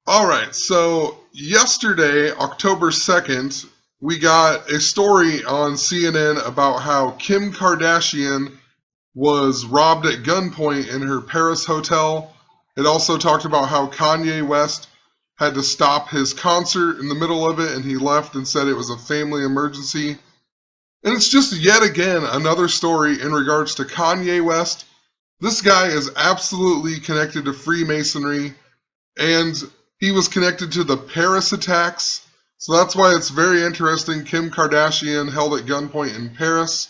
Alright, so yesterday, October 2nd, we got a story on CNN about how Kim Kardashian was robbed at gunpoint in her Paris hotel. It also talked about how Kanye West had to stop his concert in the middle of it and he left and said it was a family emergency. And it's just yet again another story in regards to Kanye West. This guy is absolutely connected to Freemasonry, and he was connected to the Paris attacks. So that's why it's very interesting. Kim Kardashian held at gunpoint in Paris.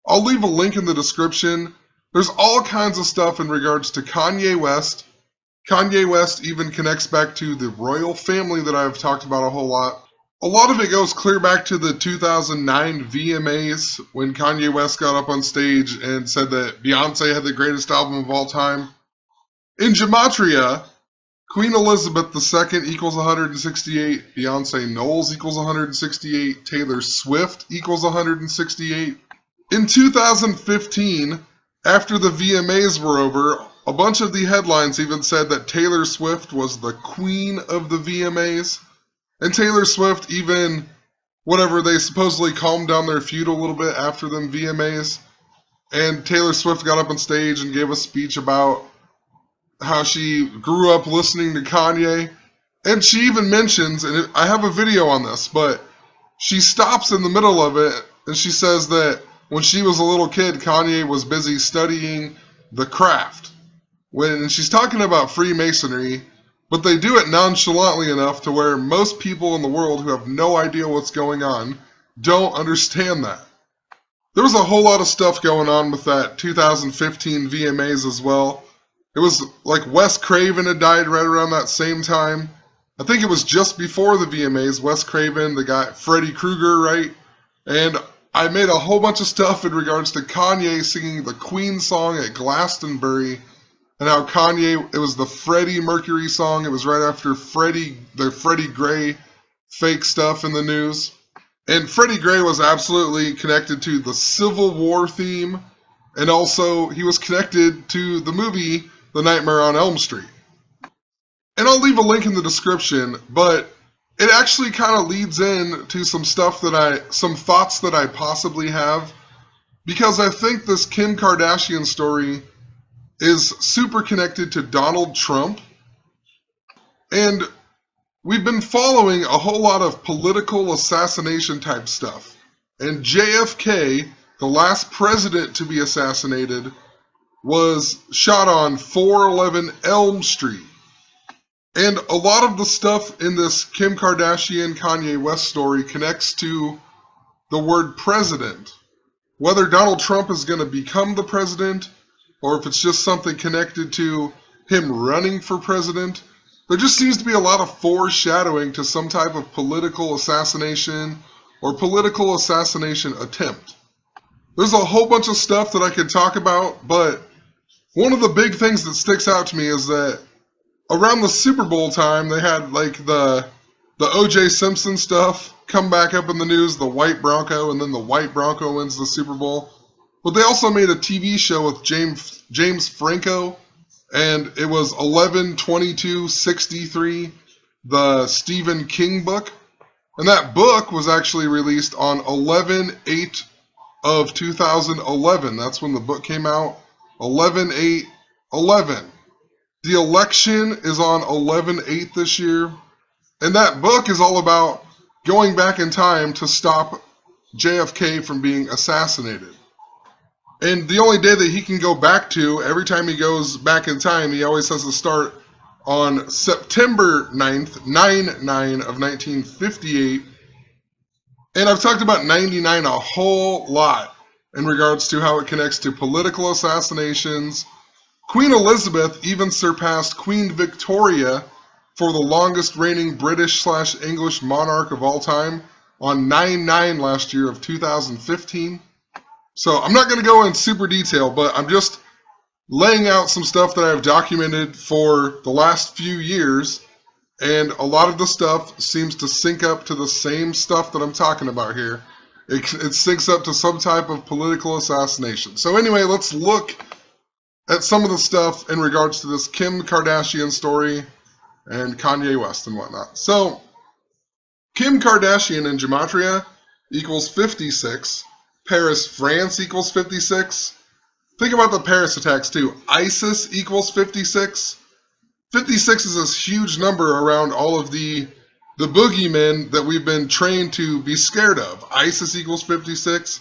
I'll leave a link in the description. There's all kinds of stuff in regards to Kanye West. Kanye West even connects back to the royal family that I've talked about a whole lot. A lot of it goes clear back to the 2009 VMAs when Kanye West got up on stage and said that Beyonce had the greatest album of all time. In Gematria, Queen Elizabeth II equals 168, Beyonce Knowles equals 168, Taylor Swift equals 168. In 2015, after the VMAs were over, a bunch of the headlines even said that Taylor Swift was the queen of the VMAs. And Taylor Swift even, whatever, they supposedly calmed down their feud a little bit after them VMAs. And Taylor Swift got up on stage and gave a speech about how she grew up listening to Kanye. And she even mentions, and I have a video on this, but she stops in the middle of it and she says that when she was a little kid, Kanye was busy studying the craft. And she's talking about Freemasonry, but they do it nonchalantly enough to where most people in the world who have no idea what's going on don't understand that. There was a whole lot of stuff going on with that 2015 VMAs as well. It was like Wes Craven had died right around that same time. I think it was just before the VMAs. Wes Craven, the guy, Freddy Krueger, right? And I made a whole bunch of stuff in regards to Kanye singing the Queen song at Glastonbury. And how Kanye, it was the Freddie Mercury song. It was right after the Freddie Gray fake stuff in the news. And Freddie Gray was absolutely connected to the Civil War theme. And also, he was connected to the movie The Nightmare on Elm Street. And I'll leave a link in the description, but it actually kind of leads in to some thoughts that I possibly have. Because I think this Kim Kardashian story is super connected to Donald Trump. And we've been following a whole lot of political assassination type stuff. And JFK, the last president to be assassinated, was shot on 411 Elm Street. And a lot of the stuff in this Kim Kardashian Kanye West story connects to the word president. Whether Donald Trump is going to become the president, or if it's just something connected to him running for president, there just seems to be a lot of foreshadowing to some type of political assassination or political assassination attempt. There's a whole bunch of stuff that I could talk about, but one of the big things that sticks out to me is that around the Super Bowl time, they had like the O.J. Simpson stuff come back up in the news, the white Bronco, and then the white Bronco wins the Super Bowl. But they also made a TV show with James Franco, and it was 11/22/63, the Stephen King book. And that book was actually released on 11/8 of 2011. That's when the book came out, 11/8/11. The election is on 11/8 this year, and that book is all about going back in time to stop JFK from being assassinated. And the only day that he can go back to, every time he goes back in time, he always has to start on September 9th, 9/9 of 1958. And I've talked about 99 a whole lot in regards to how it connects to political assassinations. Queen Elizabeth even surpassed Queen Victoria for the longest reigning British/English monarch of all time on 9/9 last year of 2015. So I'm not going to go in super detail, but I'm just laying out some stuff that I've documented for the last few years, and a lot of the stuff seems to sync up to the same stuff that I'm talking about here. It syncs up to some type of political assassination. So anyway, let's look at some of the stuff in regards to this Kim Kardashian story. and Kanye West and whatnot. So, Kim Kardashian in Gematria equals 56. Paris, France equals 56. Think about the Paris attacks too. ISIS equals 56. 56 is this huge number around all of the boogeymen that we've been trained to be scared of. ISIS equals 56.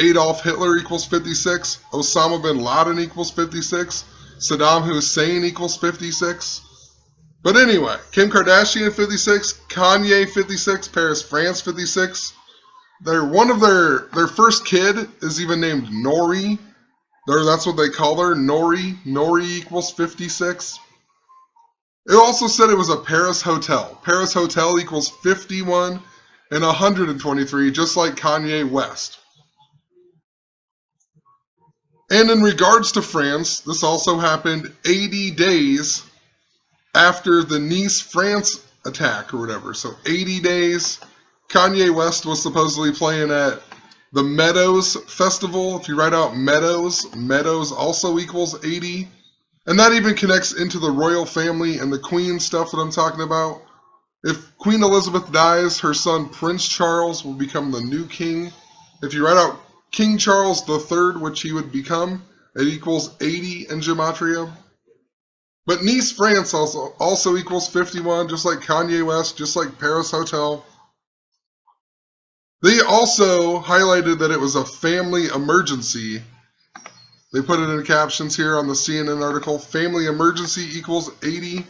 Adolf Hitler equals 56. Osama bin Laden equals 56. Saddam Hussein equals 56. But anyway, Kim Kardashian 56, Kanye 56, Paris, France 56. Their first kid is even named Nori. That's what they call her, Nori. Nori equals 56. It also said it was a Paris hotel. Paris hotel equals 51 and 123, just like Kanye West. And in regards to France, this also happened 80 days after the Nice, France attack or whatever. So 80 days. Kanye West was supposedly playing at the Meadows Festival. If you write out Meadows, Meadows also equals 80. And that even connects into the royal family and the Queen stuff that I'm talking about. If Queen Elizabeth dies, her son Prince Charles will become the new king. If you write out King Charles III, which he would become, it equals 80 in Gematria. But Nice, France also equals 51, just like Kanye West, just like Paris Hotel. They also highlighted that it was a family emergency. They put it in captions here on the CNN article. Family emergency equals 80.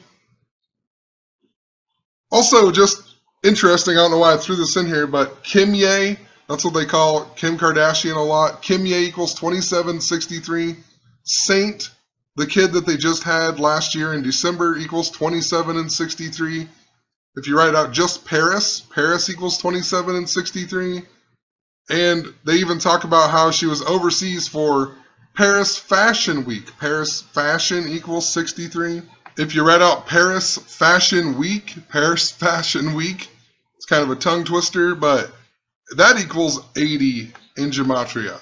Also, just interesting, I don't know why I threw this in here, but Kimye, that's what they call Kim Kardashian a lot. Kimye equals 2763. Saint, the kid that they just had last year in December, equals 27 and 63. If you write out just Paris, Paris equals 27 and 63. And they even talk about how she was overseas for Paris Fashion Week. Paris Fashion equals 63. If you write out Paris Fashion Week, Paris Fashion Week, it's kind of a tongue twister, but that equals 80 in Gematria.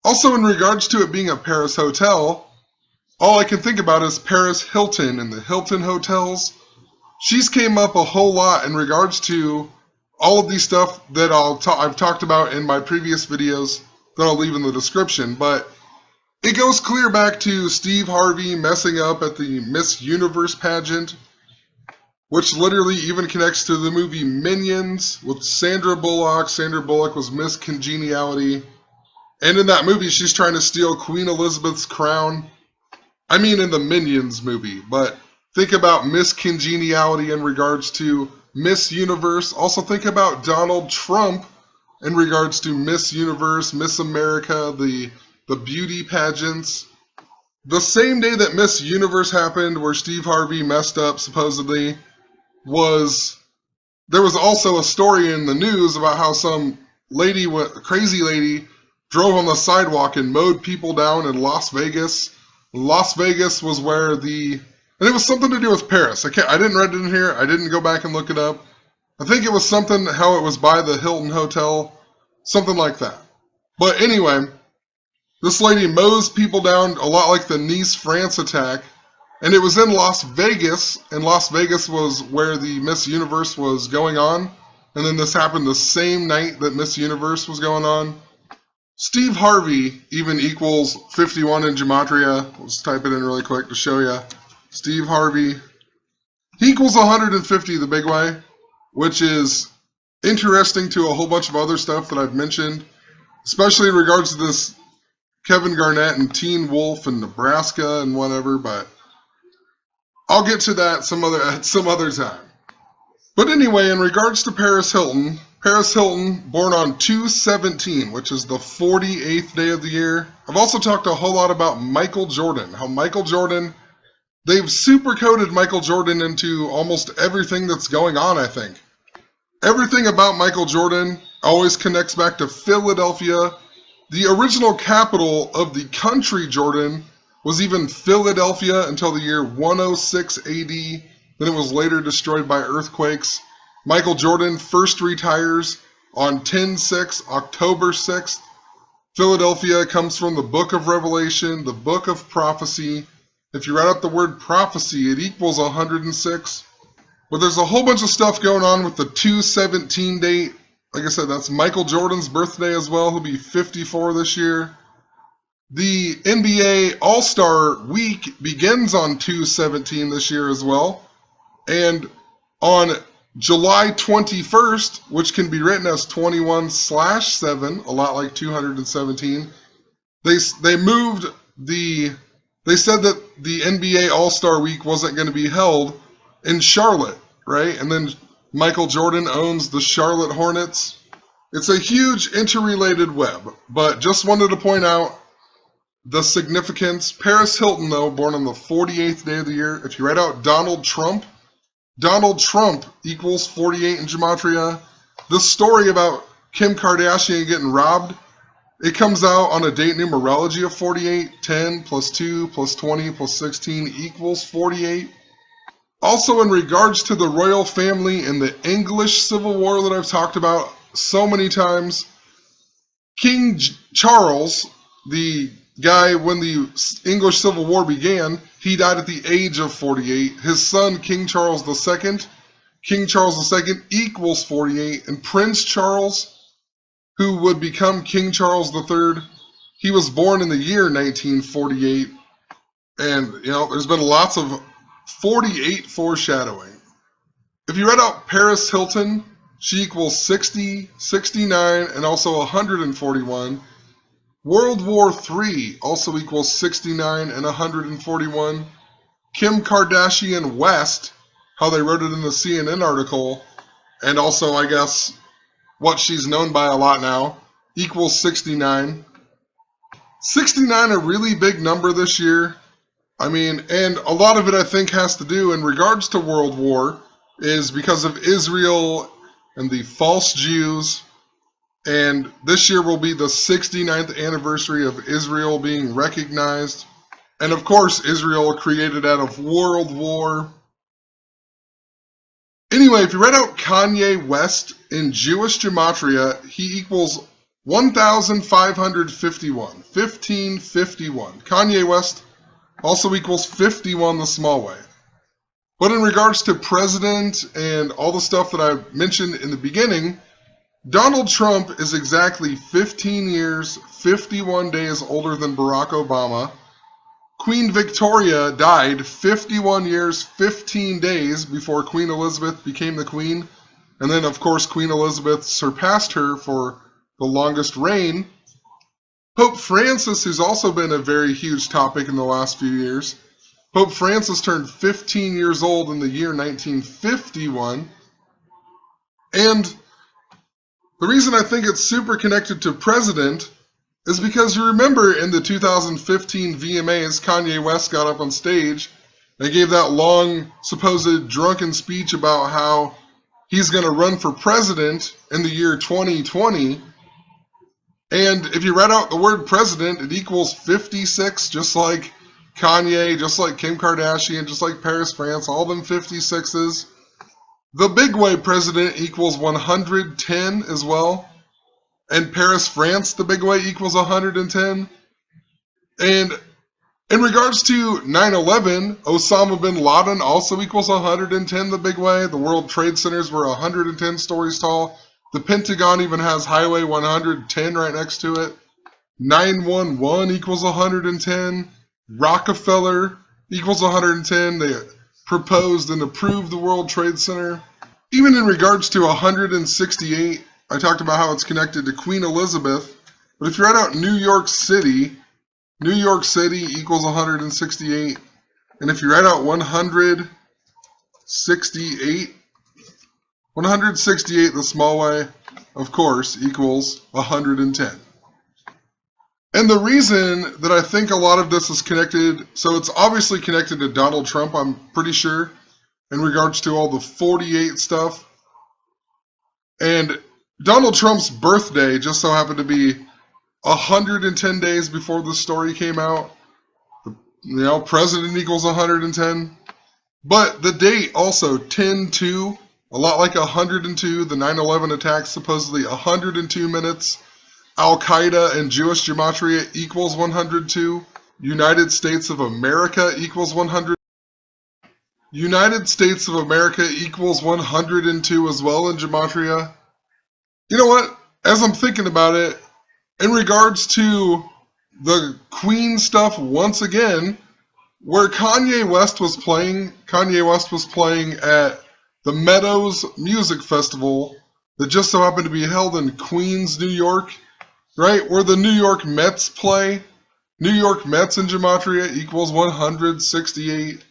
Also, in regards to it being a Paris hotel, all I can think about is Paris Hilton and the Hilton hotels. She's came up a whole lot in regards to all of these stuff that I've talked about in my previous videos that I'll leave in the description. But it goes clear back to Steve Harvey messing up at the Miss Universe pageant, which literally even connects to the movie Minions with Sandra Bullock. Sandra Bullock was Miss Congeniality. And in that movie, she's trying to steal Queen Elizabeth's crown. I mean in the Minions movie, but think about Miss Congeniality in regards to Miss Universe. Also think about Donald Trump in regards to Miss Universe, Miss America, the beauty pageants. The same day that Miss Universe happened, where Steve Harvey messed up supposedly, there was also a story in the news about how some lady, crazy lady, drove on the sidewalk and mowed people down in Las Vegas. Las Vegas was where and it was something to do with Paris. I didn't write it in here. I didn't go back and look it up. I think it was something, how it was by the Hilton Hotel, something like that. But anyway, this lady mows people down a lot like the Nice, France attack, and it was in Las Vegas, and Las Vegas was where the Miss Universe was going on, and then this happened the same night that Miss Universe was going on. Steve Harvey even equals 51 in Gematria. Let's type it in really quick to show you. Steve Harvey, he equals 150 the big way, which is interesting to a whole bunch of other stuff that I've mentioned, especially in regards to this Kevin Garnett and Teen Wolf and Nebraska and whatever, but I'll get to that some other time. But anyway, in regards to Paris Hilton, born on 2/17, which is the 48th day of the year. I've also talked a whole lot about Michael Jordan, how Michael Jordan, they've super coded Michael Jordan into almost everything that's going on, I think. Everything about Michael Jordan always connects back to Philadelphia. The original capital of the country Jordan was even Philadelphia until the year 106 AD. Then it was later destroyed by earthquakes. Michael Jordan first retires on 10/6, October 6th. Philadelphia comes from the book of Revelation, the book of prophecy. If you write out the word prophecy, it equals 106. But there's a whole bunch of stuff going on with the 2/17 date. Like I said, that's Michael Jordan's birthday as well. He'll be 54 this year. The NBA All-Star Week begins on 2/17 this year as well. And on July 21st, which can be written as 21/7, a lot like 217, they said that the NBA All-Star Week wasn't going to be held in Charlotte, right? And then Michael Jordan owns the Charlotte Hornets. It's a huge interrelated web, but just wanted to point out the significance. Paris Hilton, though, born on the 48th day of the year. If you write out Donald Trump equals 48 in Gematria. This story about Kim Kardashian getting robbed, it comes out on a date numerology of 48. 10 plus 2 plus 20 plus 16 equals 48. Also, in regards to the royal family and the English Civil War that I've talked about so many times, King Charles, the guy when the English Civil War began, he died at the age of 48. His son, King Charles II equals 48. And Prince Charles, who would become King Charles III, he was born in the year 1948. And, there's been lots of 48 foreshadowing. If you read out Paris Hilton, she equals 60, 69, and also 141. World War III also equals 69 and 141. Kim Kardashian West, how they wrote it in the CNN article, and also, I guess, what she's known by a lot now, equals 69. 69, a really big number this year. And a lot of it, I think, has to do, in regards to World War, is because of Israel and the false Jews. And this year will be the 69th anniversary of Israel being recognized. And of course, Israel created out of World War. Anyway, if you read out Kanye West in Jewish Gematria, he equals 1,551. 1551. Kanye West also equals 51 the small way. But in regards to president and all the stuff that I mentioned in the beginning, Donald Trump is exactly 15 years, 51 days older than Barack Obama. Queen Victoria died 51 years, 15 days before Queen Elizabeth became the queen. And then, of course, Queen Elizabeth surpassed her for the longest reign. Pope Francis, who's also been a very huge topic in the last few years, Pope Francis turned 15 years old in the year 1951. And the reason I think it's super connected to president is because you remember in the 2015 VMAs, Kanye West got up on stage and gave that long, supposed drunken speech about how he's going to run for president in the year 2020. And if you read out the word president, it equals 56, just like Kanye, just like Kim Kardashian, just like Paris, France, all them 56s. The big way president equals 110 as well. And Paris, France, the big way equals 110. And in regards to 9/11, Osama bin Laden also equals 110 the big way. The World Trade Centers were 110 stories tall. The Pentagon even has Highway 110 right next to it. 911 equals 110. Rockefeller equals 110. They proposed and approved the World Trade Center. Even in regards to 168, I talked about how it's connected to Queen Elizabeth. But if you write out New York City equals 168. And if you write out 168, the small way, of course, equals 110. And the reason that I think a lot of this is connected, so it's obviously connected to Donald Trump, I'm pretty sure, in regards to all the 48 stuff. And Donald Trump's birthday just so happened to be 110 days before this story came out. President equals 110. But the date also, 10/2, a lot like 102, the 9/11 attacks, supposedly 102 minutes. Al-Qaeda and Jewish Gematria equals 102. United States of America equals 100. United States of America equals 102 as well in Gematria. You know what? As I'm thinking about it, in regards to the Queen stuff once again, where Kanye West was playing at the Meadows Music Festival that just so happened to be held in Queens, New York, right? Where the New York Mets play. New York Mets in Gematria equals 168.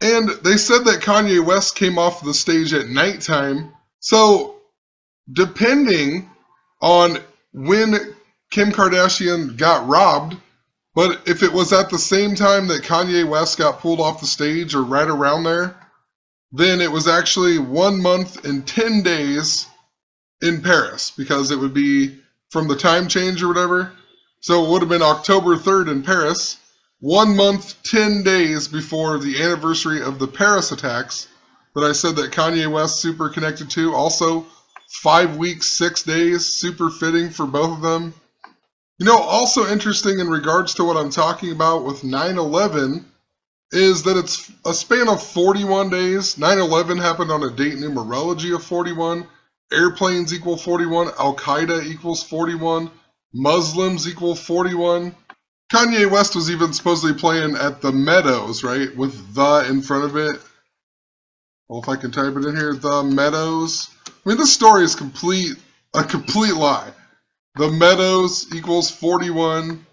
And they said that Kanye West came off the stage at nighttime. So, depending on when Kim Kardashian got robbed, but if it was at the same time that Kanye West got pulled off the stage or right around there, then it was actually 1 month and 10 days in Paris, because it would be from the time change or whatever. So it would have been October 3rd in Paris, 1 month, 10 days before the anniversary of the Paris attacks that I said that Kanye West super connected to. Also, 5 weeks, 6 days, super fitting for both of them. You know, also interesting in regards to what I'm talking about with 9/11 is that it's a span of 41 days. 9/11 happened on a date numerology of 41. Airplanes equal 41. Al-Qaeda equals 41. Muslims equal 41. Kanye West was even supposedly playing at the Meadows, right? With the in front of it. Well, if I can type it in here, the Meadows. I mean, this story is a complete lie. The Meadows equals 41,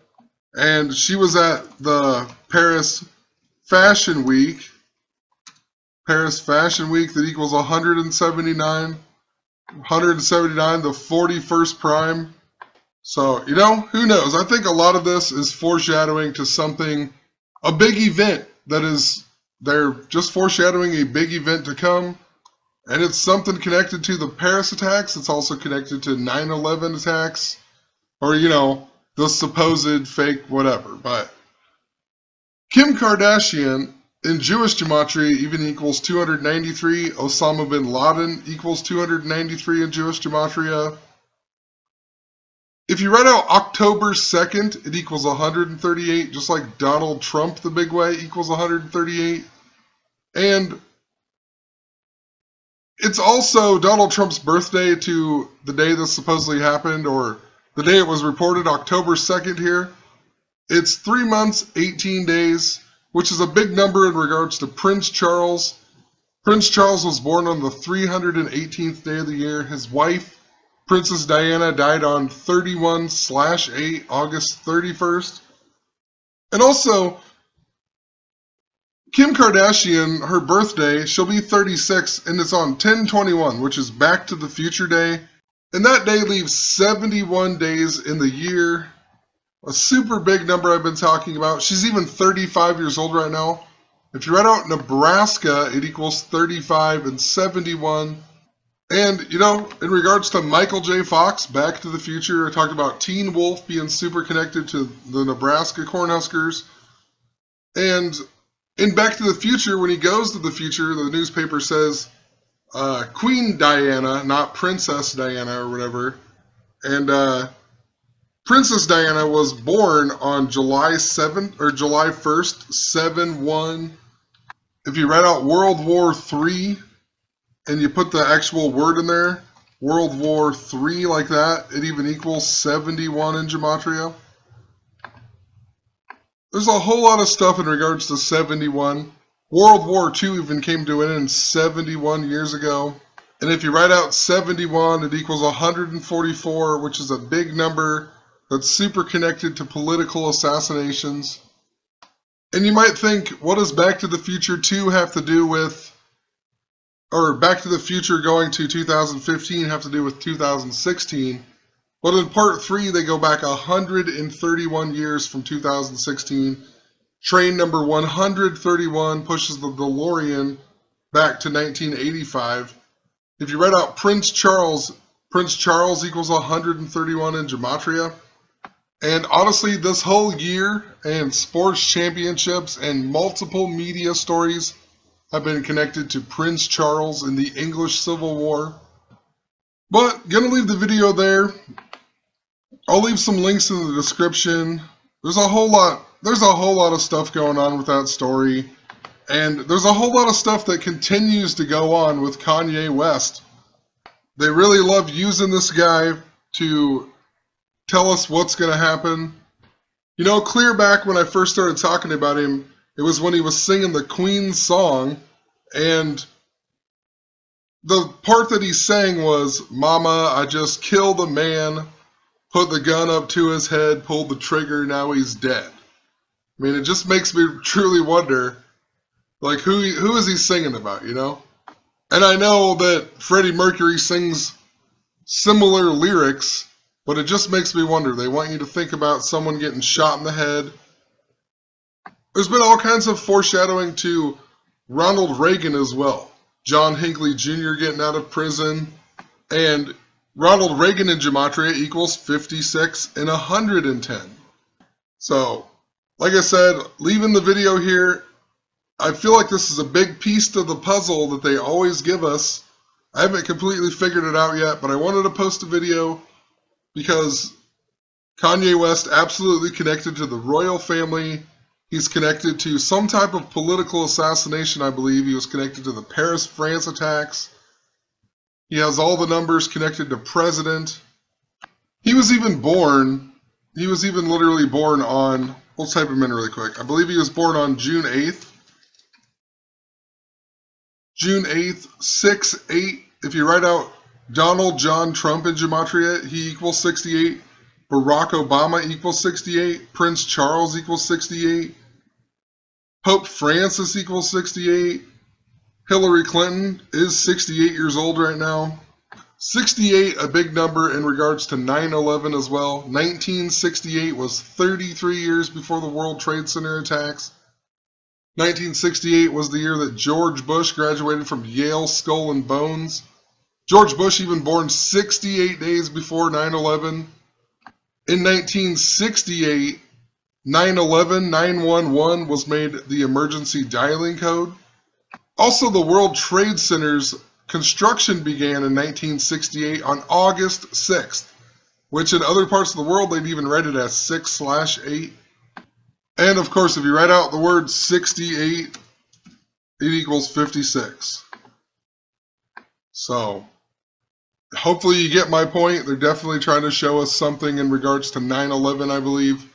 and she was at the Paris Fashion Week. Paris Fashion Week that equals 179. 179, the 41st prime. So, you know, who knows? I think a lot of this is foreshadowing to something, a big event that is, they're just foreshadowing a big event to come. And it's something connected to the Paris attacks. It's also connected to 9/11 attacks. Or, you know, the supposed fake whatever. But Kim Kardashian in Jewish Gematria even equals 293. Osama bin Laden equals 293 in Jewish Gematria. If you write out October 2nd, it equals 138. Just like Donald Trump the big way equals 138. And it's also Donald Trump's birthday to the day this supposedly happened, or the day it was reported, October 2nd here. It's 3 months, 18 days, which is a big number in regards to Prince Charles. Prince Charles was born on the 318th day of the year. His wife, Princess Diana, died on 31/8, August 31st. And also, Kim Kardashian, her birthday, she'll be 36, and it's on 10/21, which is Back to the Future Day. And that day leaves 71 days in the year. A super big number I've been talking about. She's even 35 years old right now. If you write out Nebraska, it equals 35 and 71. And, you know, in regards to Michael J. Fox, Back to the Future, I talked about Teen Wolf being super connected to the Nebraska Cornhuskers. And in Back to the Future, when he goes to the future, the newspaper says Queen Diana, not Princess Diana or whatever. And Princess Diana was born on July 7th or July 1st, 7/1. If you write out World War III and you put the actual word in there, World War III like that, it even equals 71 in Gematria. There's a whole lot of stuff in regards to 71. World War II even came to an end 71 years ago. And if you write out 71, it equals 144, which is a big number that's super connected to political assassinations. And you might think, what does Back to the Future 2 have to do with, or Back to the Future going to 2015 have to do with 2016? But in part 3, they go back 131 years from 2016. Train number 131 pushes the DeLorean back to 1985. If you write out Prince Charles equals 131 in Gematria. And honestly, this whole year and sports championships and multiple media stories have been connected to Prince Charles in the English Civil War. But gonna leave the video there. I'll leave some links in the description. There's a whole lot there's a whole lot of stuff going on with that story. And there's a whole lot of stuff that continues to go on with Kanye West. They really love using this guy to tell us what's going to happen. You know, clear back when I first started talking about him, it was when he was singing the Queen song, and the part that he sang was, "Mama, I just killed a man, put the gun up to his head, pulled the trigger, now he's dead." I mean, it just makes me truly wonder, like, who is he singing about, you know? And I know that Freddie Mercury sings similar lyrics, but it just makes me wonder. They want you to think about someone getting shot in the head. There's been all kinds of foreshadowing to Ronald Reagan as well. John Hinckley Jr. getting out of prison. And Ronald Reagan in Gematria equals 56 and 110. So, like I said, leaving the video here, I feel like this is a big piece to the puzzle that they always give us. I haven't completely figured it out yet, but I wanted to post a video because Kanye West absolutely connected to the royal family. He's connected to some type of political assassination, I believe. He was connected to the Paris, France attacks. He has all the numbers connected to president. He was even literally born on, let's type him in really quick. I believe he was born on June 8th. June 8th, 6-8. If you write out Donald John Trump in Gematria, he equals 68. Barack Obama equals 68. Prince Charles equals 68. Pope Francis equals 68. Hillary Clinton is 68 years old right now. 68, a big number in regards to 9/11 as well. 1968 was 33 years before the World Trade Center attacks. 1968 was the year that George Bush graduated from Yale Skull and Bones. George Bush even born 68 days before 9/11. In 1968, 9/11 911 was made the emergency dialing code. Also, the World Trade Center's construction began in 1968 on August 6th, which in other parts of the world they'd even write it as 6/8. And of course, if you write out the word 68, it equals 56. So, hopefully you get my point. They're definitely trying to show us something in regards to 9/11, I believe.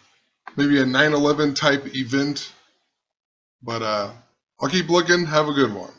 Maybe a 9/11 type event. But I'll keep looking. Have a good one.